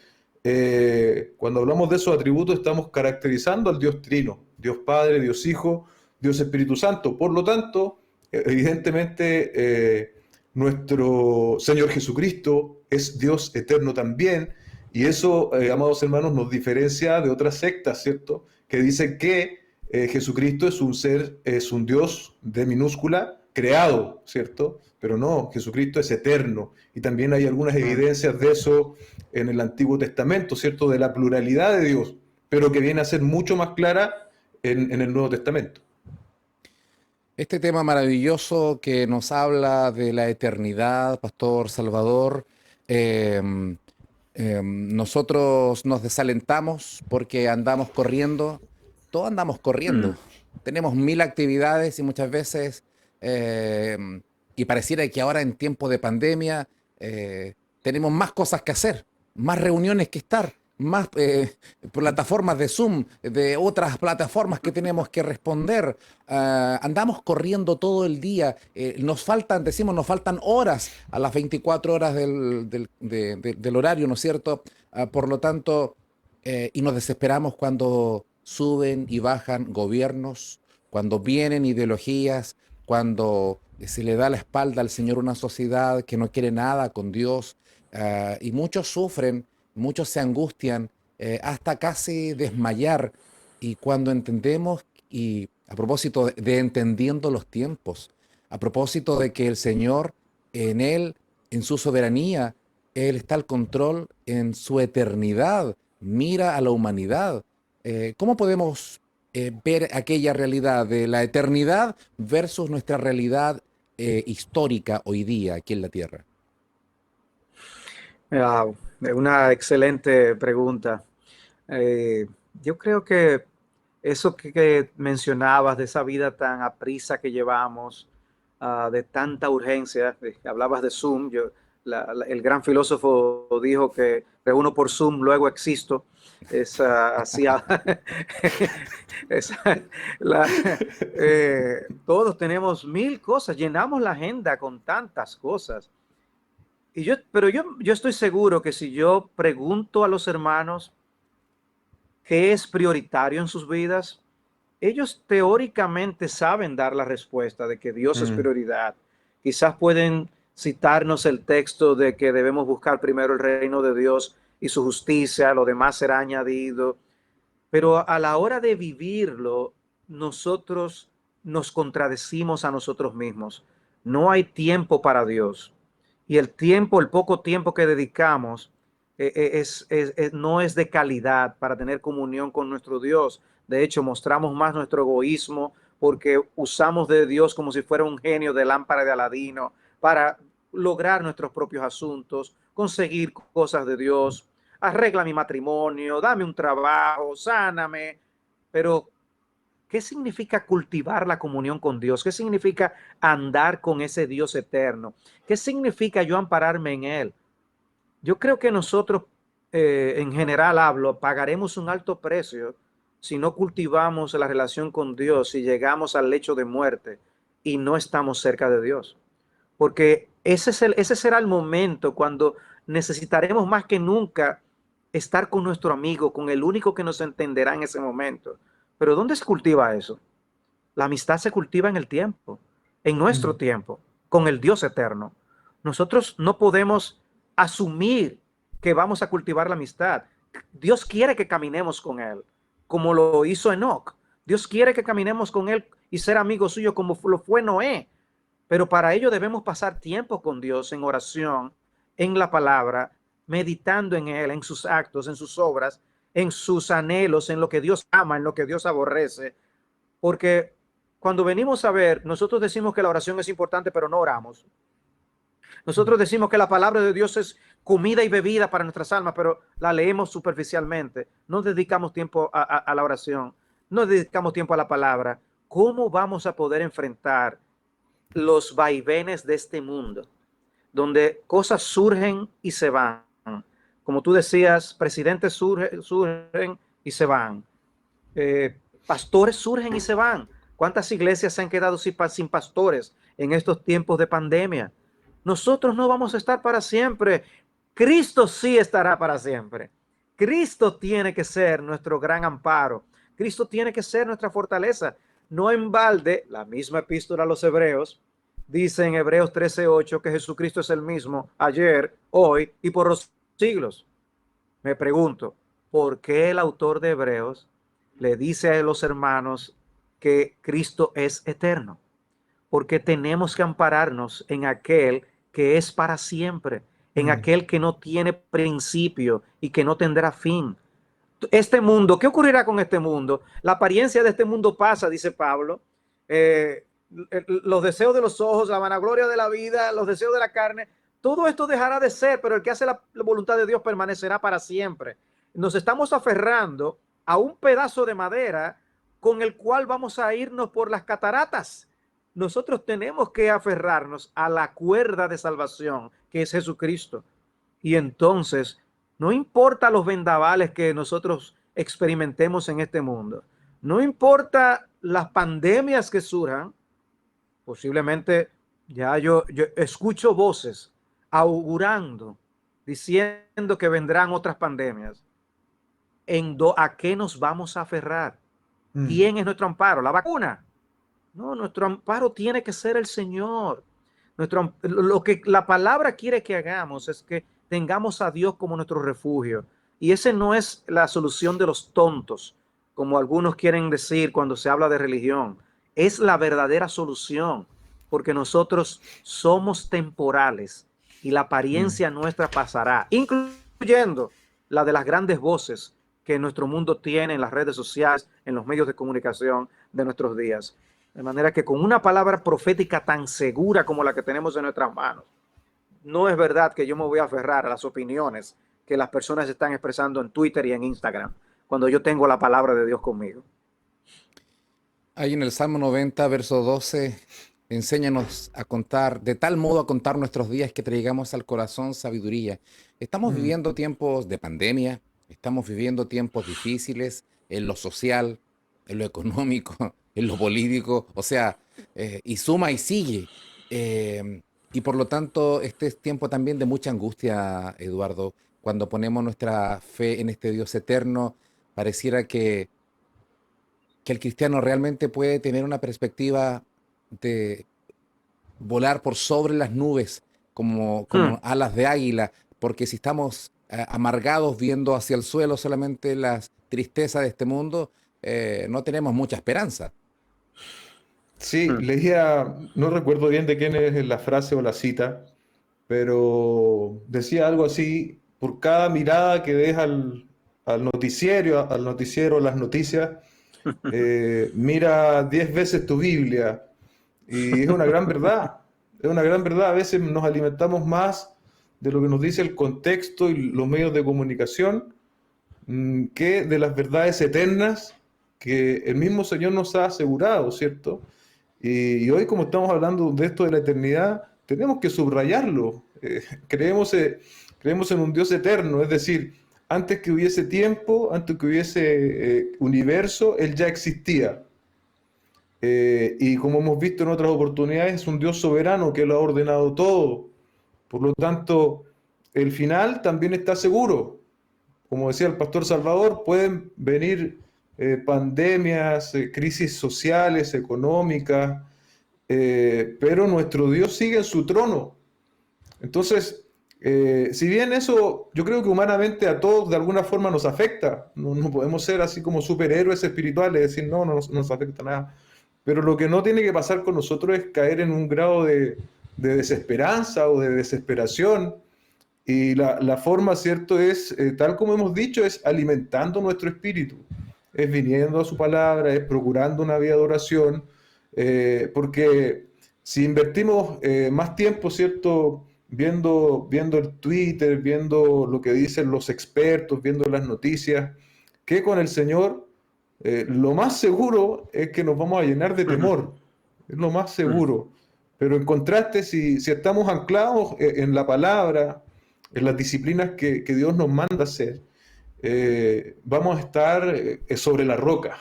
cuando hablamos de esos atributos estamos caracterizando al Dios Trino, Dios Padre, Dios Hijo, Dios Espíritu Santo. Por lo tanto, evidentemente, nuestro Señor Jesucristo es Dios eterno también, y eso, amados hermanos, nos diferencia de otras sectas, ¿cierto? Que dicen que Jesucristo es un ser, es un Dios de minúscula, creado, ¿cierto? Pero no, Jesucristo es eterno. Y también hay algunas evidencias de eso en el Antiguo Testamento, ¿cierto? De la pluralidad de Dios, pero que viene a ser mucho más clara en el Nuevo Testamento. Este tema maravilloso que nos habla de la eternidad, Pastor Salvador, eh, nosotros nos desalentamos porque andamos corriendo, todos andamos corriendo, tenemos mil actividades y muchas veces, eh, y pareciera que ahora en tiempo de pandemia tenemos más cosas que hacer, más reuniones que estar, más plataformas de Zoom, de otras plataformas que tenemos que responder. Andamos corriendo todo el día. Nos faltan, decimos, nos faltan horas a las 24 horas del horario, ¿no es cierto? Por lo tanto, y nos desesperamos cuando suben y bajan gobiernos, cuando vienen ideologías, cuando se le da la espalda al Señor, una sociedad que no quiere nada con Dios, y muchos sufren, muchos se angustian, hasta casi desmayar. Y cuando entendemos, y a propósito de entendiendo los tiempos, a propósito de que el Señor en Él, en su soberanía, Él está al control en su eternidad, mira a la humanidad. ¿Cómo podemos ver aquella realidad de la eternidad versus nuestra realidad histórica hoy día aquí en la Tierra? Wow, una excelente pregunta. Eh, yo creo que eso que mencionabas de esa vida tan aprisa que llevamos, de tanta urgencia, hablabas de Zoom, el gran filósofo dijo que reúno por Zoom, luego existo. Es así, es, la- todos tenemos mil cosas, llenamos la agenda con tantas cosas. Pero yo estoy seguro que si yo pregunto a los hermanos qué es prioritario en sus vidas, ellos teóricamente saben dar la respuesta de que Dios es Mm, prioridad. Quizás pueden citarnos el texto de que debemos buscar primero el reino de Dios y su justicia, lo demás será añadido. Pero a la hora de vivirlo, nosotros nos contradecimos a nosotros mismos. No hay tiempo para Dios. Y el tiempo, el poco tiempo que dedicamos, no es de calidad para tener comunión con nuestro Dios. De hecho, mostramos más nuestro egoísmo porque usamos de Dios como si fuera un genio de lámpara de Aladino para lograr nuestros propios asuntos, conseguir cosas de Dios. Arregla mi matrimonio, dame un trabajo, sáname. Pero, ¿qué significa cultivar la comunión con Dios? ¿Qué significa andar con ese Dios eterno? ¿Qué significa yo ampararme en Él? Yo creo que nosotros, en general hablo, pagaremos un alto precio si no cultivamos la relación con Dios, si llegamos al lecho de muerte y no estamos cerca de Dios. Porque ese será el momento cuando necesitaremos más que nunca estar con nuestro amigo, con el único que nos entenderá en ese momento. Pero ¿dónde se cultiva eso? La amistad se cultiva en el tiempo, en nuestro mm, tiempo, con el Dios eterno. Nosotros no podemos asumir que vamos a cultivar la amistad. Dios quiere que caminemos con Él, como lo hizo Enoch. Dios quiere que caminemos con Él y ser amigos suyos como lo fue Noé. Pero para ello debemos pasar tiempo con Dios en oración, en la palabra, meditando en Él, en sus actos, en sus obras, en sus anhelos, en lo que Dios ama, en lo que Dios aborrece. Porque cuando venimos a ver, nosotros decimos que la oración es importante, pero no oramos. mm. Nosotros decimos que la palabra de Dios es comida y bebida para nuestras almas, pero la leemos superficialmente. No dedicamos tiempo a la oración, no dedicamos tiempo a la palabra. ¿Cómo vamos a poder enfrentar los vaivenes de este mundo, donde cosas surgen y se van? Como tú decías, presidentes surgen y se van. Pastores surgen y se van. ¿Cuántas iglesias se han quedado sin pastores en estos tiempos de pandemia? Nosotros no vamos a estar para siempre. Cristo sí estará para siempre. Cristo tiene que ser nuestro gran amparo. Cristo tiene que ser nuestra fortaleza. No en balde, la misma epístola a los Hebreos dice en Hebreos 13:8 que Jesucristo es el mismo ayer, hoy y por los siglos. Me pregunto, ¿por qué el autor de Hebreos le dice a los hermanos que Cristo es eterno? Porque tenemos que ampararnos en aquel que es para siempre, en Mm. aquel que no tiene principio y que no tendrá fin. Este mundo, ¿qué ocurrirá con este mundo? La apariencia de este mundo pasa, dice Pablo. Eh, los deseos de los ojos, la vanagloria de la vida, los deseos de la carne, todo esto dejará de ser, pero el que hace la voluntad de Dios permanecerá para siempre. Nos estamos aferrando a un pedazo de madera con el cual vamos a irnos por las cataratas. Nosotros tenemos que aferrarnos a la cuerda de salvación, que es Jesucristo. Y entonces, no importa los vendavales que nosotros experimentemos en este mundo, no importa las pandemias que surjan, posiblemente yo escucho voces augurando, diciendo que vendrán otras pandemias. ¿A qué nos vamos a aferrar? Mm. ¿Quién es nuestro amparo? ¿La vacuna? No, nuestro amparo tiene que ser el Señor. Lo que la palabra quiere que hagamos es que tengamos a Dios como nuestro refugio. Y ese no es la solución de los tontos, como algunos quieren decir cuando se habla de religión. Es la verdadera solución, porque nosotros somos temporales y la Mm. apariencia nuestra pasará, incluyendo la de las grandes voces que nuestro mundo tiene en las redes sociales, en los medios de comunicación de nuestros días. De manera que con una palabra profética tan segura como la que tenemos en nuestras manos, no es verdad que yo me voy a aferrar a las opiniones que las personas están expresando en Twitter y en Instagram, cuando yo tengo la palabra de Dios conmigo. Ahí en el Salmo 90, verso 12, enséñanos a contar, de tal modo a contar nuestros días que traigamos al corazón sabiduría. Estamos Mm. viviendo tiempos de pandemia, estamos viviendo tiempos difíciles en lo social, en lo económico, en lo político, o sea, y suma y sigue. Y por lo tanto, este es tiempo también de mucha angustia, Eduardo. Cuando ponemos nuestra fe en este Dios eterno, pareciera que el cristiano realmente puede tener una perspectiva de volar por sobre las nubes como alas de águila, porque si estamos amargados viendo hacia el suelo solamente las tristezas de este mundo, no tenemos mucha esperanza. Sí, leía, no recuerdo bien de quién es la frase o la cita, pero decía algo así: por cada mirada que des al noticiero, las noticias, mira 10 veces tu Biblia. Y es una gran verdad, es una gran verdad. A veces nos alimentamos más de lo que nos dice el contexto y los medios de comunicación, que de las verdades eternas que el mismo Señor nos ha asegurado, ¿cierto? Y hoy, como estamos hablando de esto de la eternidad, tenemos que subrayarlo. Creemos en un Dios eterno, es decir, antes que hubiese tiempo, antes que hubiese universo, Él ya existía. Y como hemos visto en otras oportunidades, es un Dios soberano que lo ha ordenado todo. Por lo tanto, el final también está seguro. Como decía el pastor Salvador, pueden venir pandemias, crisis sociales, económicas, pero nuestro Dios sigue en su trono. Entonces, si bien eso yo creo que humanamente a todos de alguna forma nos afecta, no podemos ser así como superhéroes espirituales, decir no nos afecta nada, pero lo que no tiene que pasar con nosotros es caer en un grado de desesperanza o de desesperación. Y la forma, ¿cierto? Es, tal como hemos dicho, es alimentando nuestro espíritu, es viniendo a su palabra, es procurando una vida de oración, porque si invertimos más tiempo, ¿cierto? Viendo el Twitter, viendo lo que dicen los expertos, viendo las noticias, que con el Señor, lo más seguro es que nos vamos a llenar de temor, es lo más seguro. Pero en contraste, si estamos anclados en la palabra, en las disciplinas que Dios nos manda hacer, vamos a estar sobre la roca.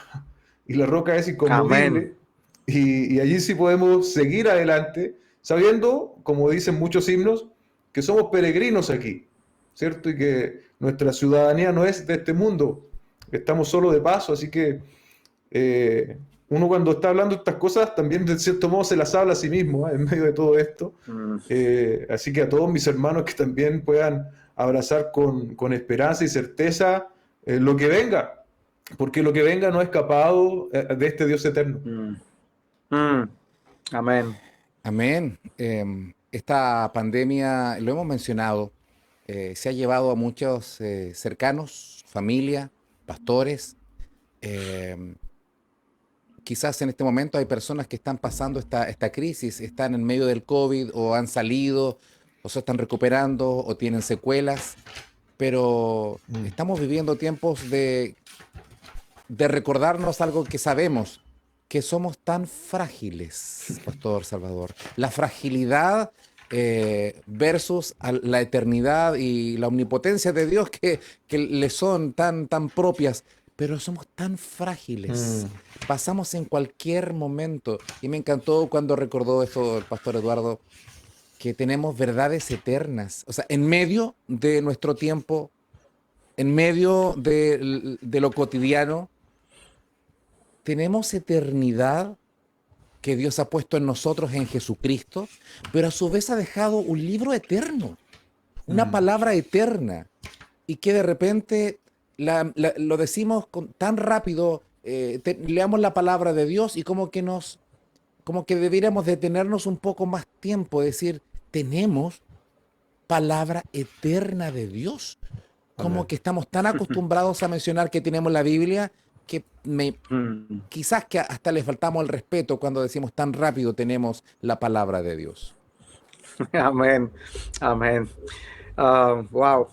Y la roca es Amén. inconmovible. Y allí sí podemos seguir adelante, sabiendo, como dicen muchos himnos, que somos peregrinos aquí, ¿cierto? Y que nuestra ciudadanía no es de este mundo. Estamos solo de paso, así que uno cuando está hablando estas cosas también de cierto modo se las habla a sí mismo, en medio de todo esto. Así que a todos mis hermanos que también puedan abrazar con esperanza y certeza lo que venga, porque lo que venga no ha escapado de este Dios eterno. Amén. Amén. Esta pandemia, lo hemos mencionado, se ha llevado a muchos cercanos, familia, pastores. em, Quizás en este momento hay personas que están pasando esta crisis, están en medio del COVID o han salido o se están recuperando o tienen secuelas, pero Mm. estamos viviendo tiempos de recordarnos algo que sabemos, que somos tan frágiles, Pastor Salvador. La fragilidad versus la eternidad y la omnipotencia de Dios que le son tan propias, pero somos tan frágiles. Mm. Pasamos en cualquier momento. Y me encantó cuando recordó esto el Pastor Eduardo, que tenemos verdades eternas. O sea, en medio de nuestro tiempo, en medio de lo cotidiano, tenemos eternidad que Dios ha puesto en nosotros en Jesucristo, pero a su vez ha dejado un libro eterno, una palabra eterna, y que de repente lo decimos tan rápido, leamos la palabra de Dios y como que debiéramos detenernos un poco más tiempo, decir, tenemos palabra eterna de Dios. Como Amén. que estamos tan acostumbrados a mencionar que tenemos la Biblia que quizás que hasta le faltamos el respeto cuando decimos tan rápido tenemos la palabra de Dios. Amén, amén. Wow,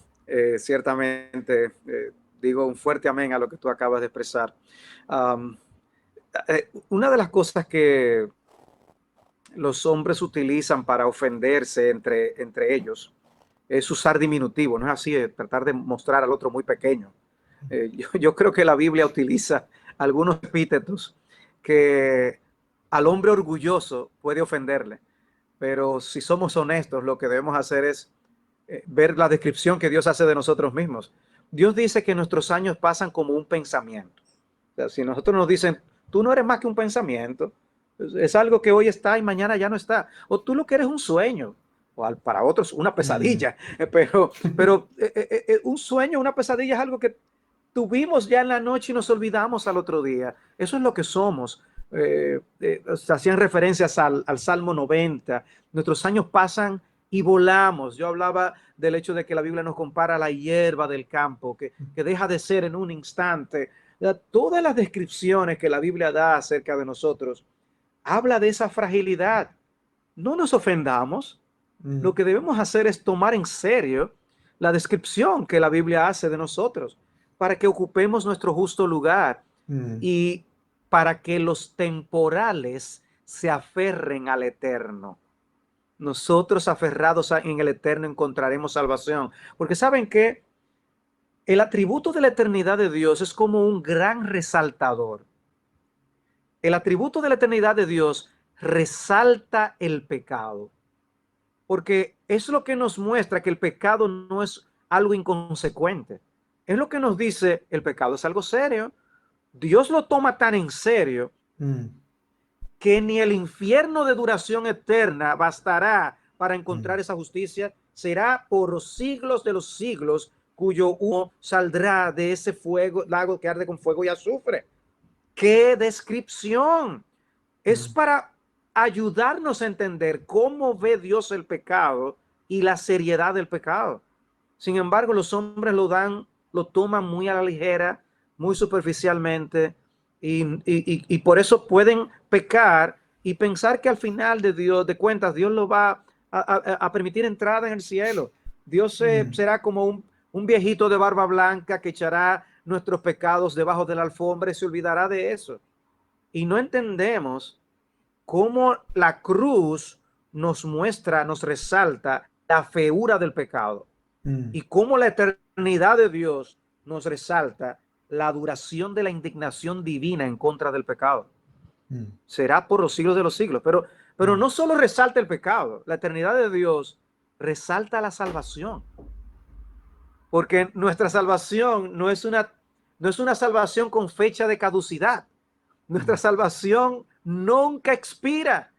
ciertamente digo un fuerte amén a lo que tú acabas de expresar. Um, una de las cosas que los hombres utilizan para ofenderse entre ellos es usar diminutivo, no es así, tratar de mostrar al otro muy pequeño. Yo creo que la Biblia utiliza algunos epítetos que al hombre orgulloso puede ofenderle, pero si somos honestos, lo que debemos hacer es ver la descripción que Dios hace de nosotros mismos. Dios dice que nuestros años pasan como un pensamiento. O sea, si nosotros nos dicen, tú no eres más que un pensamiento, es algo que hoy está y mañana ya no está, o tú lo que eres un sueño, o para otros una pesadilla, pero un sueño, una pesadilla es algo que tuvimos ya en la noche y nos olvidamos al otro día. Eso es lo que somos. Hacían referencias al Salmo 90. Nuestros años pasan y volamos. Yo hablaba del hecho de que la Biblia nos compara a la hierba del campo, que deja de ser en un instante. Todas las descripciones que la Biblia da acerca de nosotros habla de esa fragilidad. No nos ofendamos. Lo que debemos hacer es tomar en serio la descripción que la Biblia hace de nosotros para que ocupemos nuestro justo lugar y para que los temporales se aferren al eterno. Nosotros aferrados en el eterno encontraremos salvación. Porque ¿saben qué? El atributo de la eternidad de Dios es como un gran resaltador. El atributo de la eternidad de Dios resalta el pecado. Porque es lo que nos muestra que el pecado no es algo inconsecuente. Es lo que nos dice, el pecado es algo serio. Dios lo toma tan en serio que ni el infierno de duración eterna bastará para encontrar esa justicia. Será por los siglos de los siglos cuyo humo saldrá de ese fuego, lago que arde con fuego y azufre. ¡Qué descripción! Es para ayudarnos a entender cómo ve Dios el pecado y la seriedad del pecado. Sin embargo, los hombres lo toman muy a la ligera, muy superficialmente, y por eso pueden pecar y pensar que al final de cuentas, Dios lo va a permitir entrada en el cielo. Dios será como un viejito de barba blanca que echará nuestros pecados debajo de la alfombra y se olvidará de eso. Y no entendemos cómo la cruz nos muestra, nos resalta la feura del pecado y cómo la eternidad de Dios nos resalta la duración de la indignación divina en contra del pecado. Será por los siglos de los siglos, pero no solo resalta el pecado, la eternidad de Dios resalta la salvación, porque nuestra salvación no es una salvación con fecha de caducidad. Nuestra salvación nunca expira.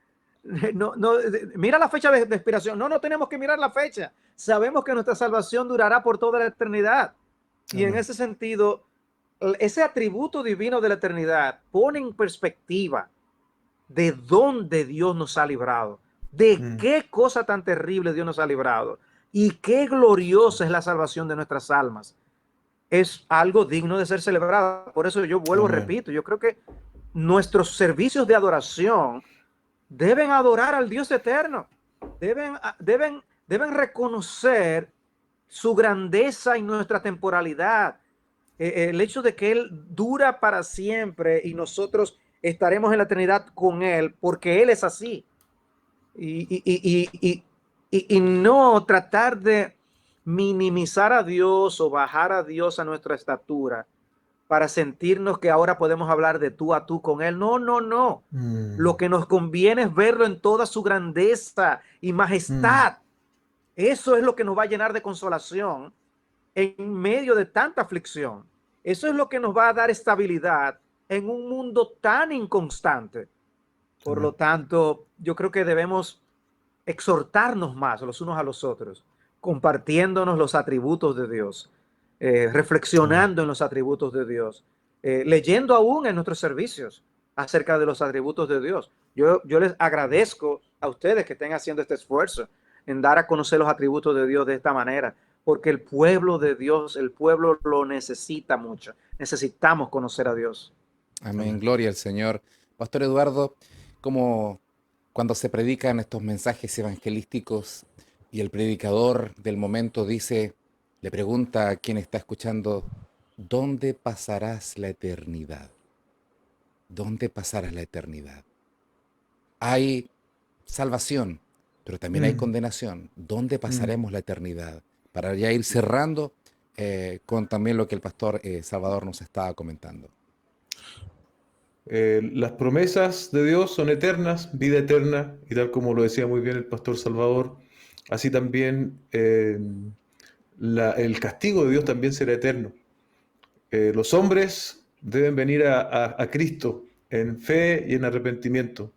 Mira la fecha de expiración. No tenemos que mirar la fecha. Sabemos que nuestra salvación durará por toda la eternidad. Y en ese sentido, ese atributo divino de la eternidad pone en perspectiva de dónde Dios nos ha librado, de qué cosa tan terrible Dios nos ha librado y qué gloriosa es la salvación de nuestras almas. Es algo digno de ser celebrado. Por eso yo vuelvo, repito, yo creo que nuestros servicios de adoración deben adorar al Dios eterno, deben reconocer su grandeza y nuestra temporalidad, el hecho de que Él dura para siempre y nosotros estaremos en la eternidad con Él porque Él es así, y no tratar de minimizar a Dios o bajar a Dios a nuestra estatura para sentirnos que ahora podemos hablar de tú a tú con Él. No. Lo que nos conviene es verlo en toda su grandeza y majestad. Eso es lo que nos va a llenar de consolación en medio de tanta aflicción. Eso es lo que nos va a dar estabilidad en un mundo tan inconstante. Por lo tanto, yo creo que debemos exhortarnos más los unos a los otros, compartiéndonos los atributos de Dios, reflexionando en los atributos de Dios, leyendo aún en nuestros servicios acerca de los atributos de Dios. Yo les agradezco a ustedes que estén haciendo este esfuerzo en dar a conocer los atributos de Dios de esta manera, porque el pueblo de Dios, el pueblo lo necesita mucho. Necesitamos conocer a Dios. Amén, gloria al Señor. Pastor Eduardo, como cuando se predican estos mensajes evangelísticos y el predicador del momento le pregunta a quien está escuchando, ¿dónde pasarás la eternidad? ¿Dónde pasarás la eternidad? Hay salvación, pero también hay condenación. ¿Dónde pasaremos la eternidad? Para ya ir cerrando con también lo que el pastor Salvador nos estaba comentando. Las promesas de Dios son eternas, vida eterna, y tal como lo decía muy bien el pastor Salvador, así también el castigo de Dios también será eterno. Los hombres deben venir a Cristo en fe y en arrepentimiento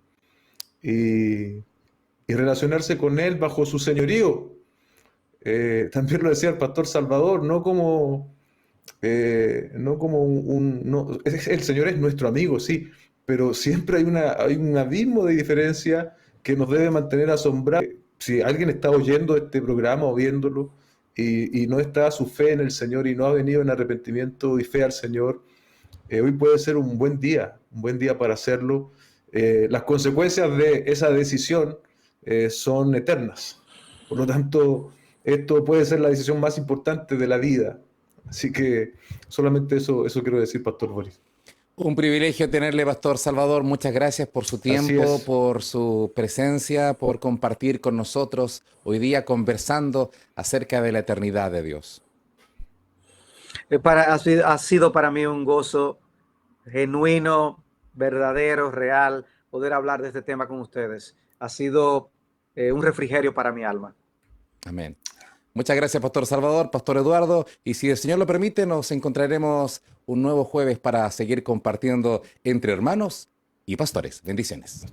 y relacionarse con Él bajo su señorío. También lo decía el pastor Salvador, no como el Señor es nuestro amigo, sí, pero siempre hay un abismo de diferencia que nos debe mantener asombrados. Si alguien está oyendo este programa o viéndolo y no está su fe en el Señor y no ha venido en arrepentimiento y fe al Señor, hoy puede ser un buen día para hacerlo. Las consecuencias de esa decisión son eternas. Por lo tanto, esto puede ser la decisión más importante de la vida. Así que solamente eso quiero decir, Pastor Boris. Un privilegio tenerle, Pastor Salvador. Muchas gracias por su tiempo, por su presencia, por compartir con nosotros hoy día conversando acerca de la eternidad de Dios. Ha sido para mí un gozo genuino, verdadero, real, poder hablar de este tema con ustedes. Ha sido un refrigerio para mi alma. Amén. Muchas gracias, Pastor Salvador, Pastor Eduardo. Y si el Señor lo permite, nos encontraremos un nuevo jueves para seguir compartiendo entre hermanos y pastores. Bendiciones.